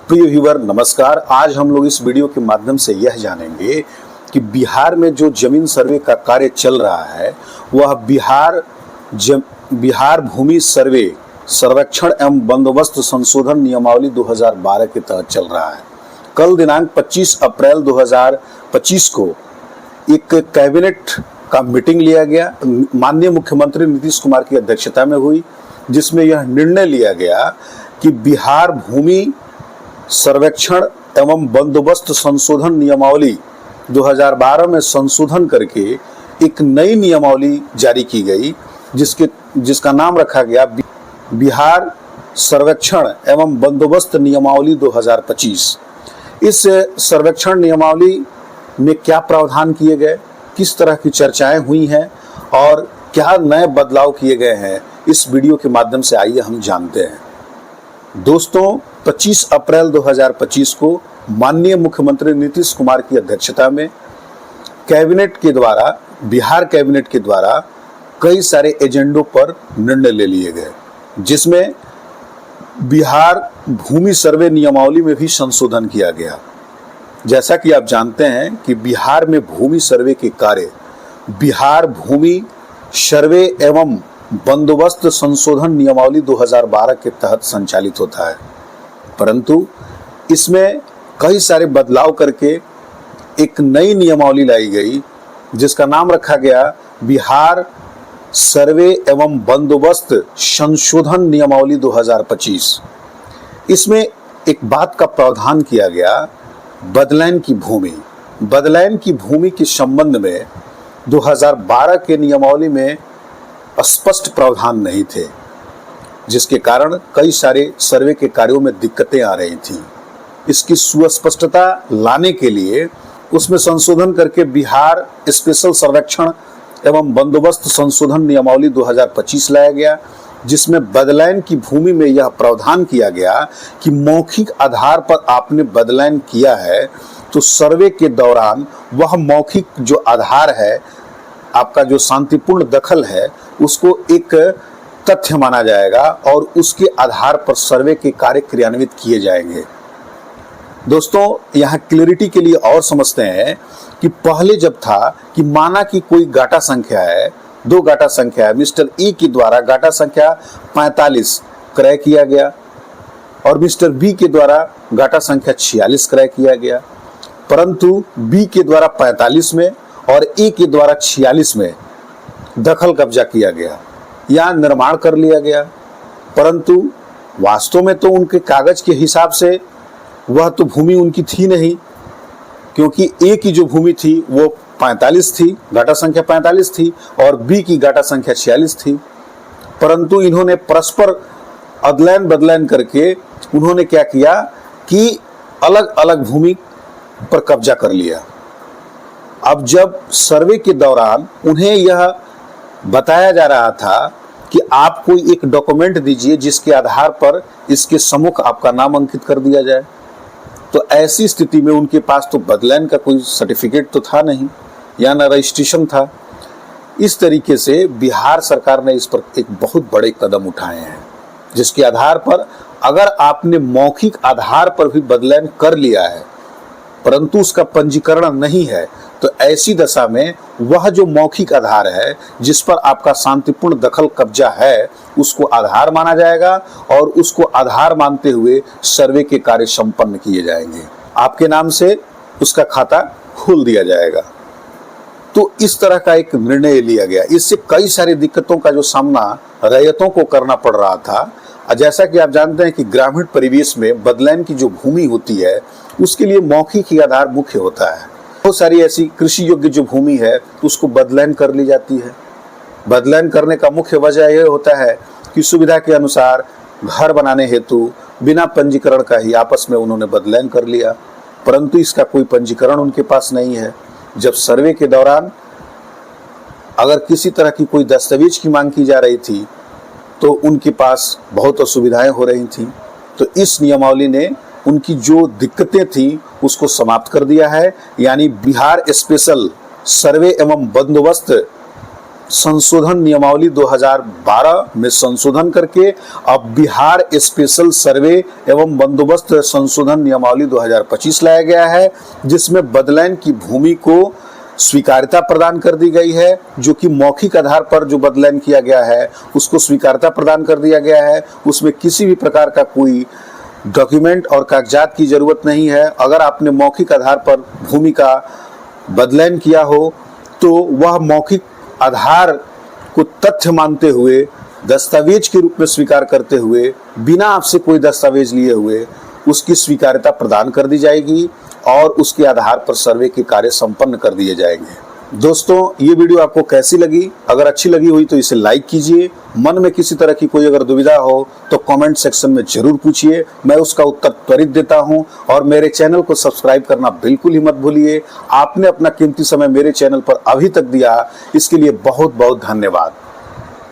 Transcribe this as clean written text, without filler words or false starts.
प्रिय व्यूअर नमस्कार। आज हम लोग इस वीडियो के माध्यम से यह जानेंगे कि बिहार में जो जमीन सर्वे का कार्य चल रहा है वह बिहार भूमि सर्वे सर्वेक्षण एवं बंदोबस्त संशोधन नियमावली 2012 के तहत चल रहा है। कल दिनांक 25 अप्रैल 2025 को एक कैबिनेट का मीटिंग लिया गया, माननीय मुख्यमंत्री नीतीश कुमार की अध्यक्षता में हुई, जिसमें यह निर्णय लिया गया कि बिहार भूमि सर्वेक्षण एवं बंदोबस्त संशोधन नियमावली 2012 में संशोधन करके एक नई नियमावली जारी की गई, जिसका नाम रखा गया बिहार सर्वेक्षण एवं बंदोबस्त नियमावली 2025। इस सर्वेक्षण नियमावली में क्या प्रावधान किए गए, किस तरह की चर्चाएं हुई हैं और क्या नए बदलाव किए गए हैं, इस वीडियो के माध्यम से आइए हम जानते हैं। दोस्तों, 25 अप्रैल 2025 को माननीय मुख्यमंत्री नीतीश कुमार की अध्यक्षता में बिहार कैबिनेट के द्वारा कई सारे एजेंडों पर निर्णय ले लिए गए, जिसमें बिहार भूमि सर्वे नियमावली में भी संशोधन किया गया। जैसा कि आप जानते हैं कि बिहार में भूमि सर्वे के कार्य बिहार भूमि सर्वे एवं बंदोबस्त संशोधन नियमावली 2012 के तहत संचालित होता है, परंतु इसमें कई सारे बदलाव करके एक नई नियमावली लाई गई, जिसका नाम रखा गया बिहार सर्वे एवं बंदोबस्त संशोधन नियमावली 2025। इसमें एक बात का प्रावधान किया गया, बदलैन की भूमि के संबंध में 2012 के नियमावली में स्पष्ट प्रावधान नहीं थे, जिसके कारण कई सारे सर्वे के कार्यों में दिक्कतें आ रही थीं। इसकी सुस्पष्टता लाने के लिए उसमें संशोधन करके बिहार स्पेशल सर्वेक्षण एवं बंदोबस्त संशोधन नियमावली 2025 लाया गया, जिसमें बदलैन की भूमि में यह प्रावधान किया गया कि मौखिक आधार पर आपने बदलैन किया है तो सर्वे के दौरान वह मौखिक जो आधार है, आपका जो शांतिपूर्ण दखल है, उसको एक तथ्य माना जाएगा और उसके आधार पर सर्वे के कार्य क्रियान्वित किए जाएंगे। दोस्तों, यहाँ क्लैरिटी के लिए और समझते हैं कि पहले जब था कि माना कि कोई गाटा संख्या है, दो गाटा संख्या है, मिस्टर ए के द्वारा गाटा संख्या 45 क्रय किया गया और मिस्टर बी के द्वारा गाटा संख्या 46 क्रय किया गया, परंतु बी के द्वारा 45 में और ए के द्वारा 46 में दखल कब्जा किया गया या निर्माण कर लिया गया, परंतु वास्तव में तो उनके कागज के हिसाब से वह तो भूमि उनकी थी नहीं, क्योंकि ए की जो भूमि थी वो 45 थी, गाटा संख्या 45 थी और बी की गाटा संख्या 46 थी, परंतु इन्होंने परस्पर अदलैन बदलैन करके उन्होंने क्या किया कि अलग अलग भूमि पर कब्जा कर लिया। अब जब सर्वे के दौरान उन्हें यह बताया जा रहा था कि आप कोई एक डॉक्यूमेंट दीजिए जिसके आधार पर इसके सम्मुख आपका नाम अंकित कर दिया जाए, तो ऐसी स्थिति में उनके पास तो बदलैन का कोई सर्टिफिकेट तो था नहीं या न रजिस्ट्रेशन था। इस तरीके से बिहार सरकार ने इस पर एक बहुत बड़े कदम उठाए हैं, जिसके आधार पर अगर आपने मौखिक आधार पर भी बदलैन कर लिया है परंतु उसका पंजीकरण नहीं है, तो ऐसी दशा में वह जो मौखिक आधार है जिस पर आपका शांतिपूर्ण दखल कब्जा है, उसको आधार माना जाएगा और उसको आधार मानते हुए सर्वे के कार्य संपन्न किए जाएंगे, आपके नाम से उसका खाता खोल दिया जाएगा। तो इस तरह का एक निर्णय लिया गया। इससे कई सारी दिक्कतों का जो सामना रैयतों को करना पड़ रहा था। जैसा कि आप जानते हैं कि ग्रामीण परिवेश में बदलैन की जो भूमि होती है उसके लिए मौखिक ही आधार मुख्य होता है। बहुत सारी ऐसी कृषि योग्य जो भूमि है उसको बदलैन कर ली जाती है। बदलैन करने का मुख्य वजह यह होता है कि सुविधा के अनुसार घर बनाने हेतु बिना पंजीकरण का ही आपस में उन्होंने बदलैन कर लिया, परंतु इसका कोई पंजीकरण उनके पास नहीं है। जब सर्वे के दौरान अगर किसी तरह की कोई दस्तावेज की मांग की जा रही थी तो उनके पास बहुत असुविधाएं हो रही थी। तो इस नियमावली ने उनकी जो दिक्कतें थी उसको समाप्त कर दिया है, यानी बिहार स्पेशल सर्वे एवं बंदोबस्त संशोधन नियमावली 2012 में संशोधन करके अब बिहार स्पेशल सर्वे एवं बंदोबस्त संशोधन नियमावली 2025 लाया गया है, जिसमें बदलैन की भूमि को स्वीकार्यता प्रदान कर दी गई है। जो कि मौखिक आधार पर जो बदलैन किया गया है उसको स्वीकार्यता प्रदान कर दिया गया है। उसमें किसी भी प्रकार का कोई डॉक्यूमेंट और कागजात की जरूरत नहीं है। अगर आपने मौखिक आधार पर भूमि का बदलैन किया हो तो वह मौखिक आधार को तथ्य मानते हुए, दस्तावेज के रूप में स्वीकार करते हुए, बिना आपसे कोई दस्तावेज लिए हुए उसकी स्वीकार्यता प्रदान कर दी जाएगी और उसके आधार पर सर्वे के कार्य संपन्न कर दिए जाएंगे। दोस्तों, ये वीडियो आपको कैसी लगी? अगर अच्छी लगी हुई तो इसे लाइक कीजिए। मन में किसी तरह की कोई अगर दुविधा हो तो कमेंट सेक्शन में जरूर पूछिए, मैं उसका उत्तर त्वरित देता हूं। और मेरे चैनल को सब्सक्राइब करना बिल्कुल ही मत भूलिए। आपने अपना कीमती समय मेरे चैनल पर अभी तक दिया, इसके लिए बहुत बहुत धन्यवाद।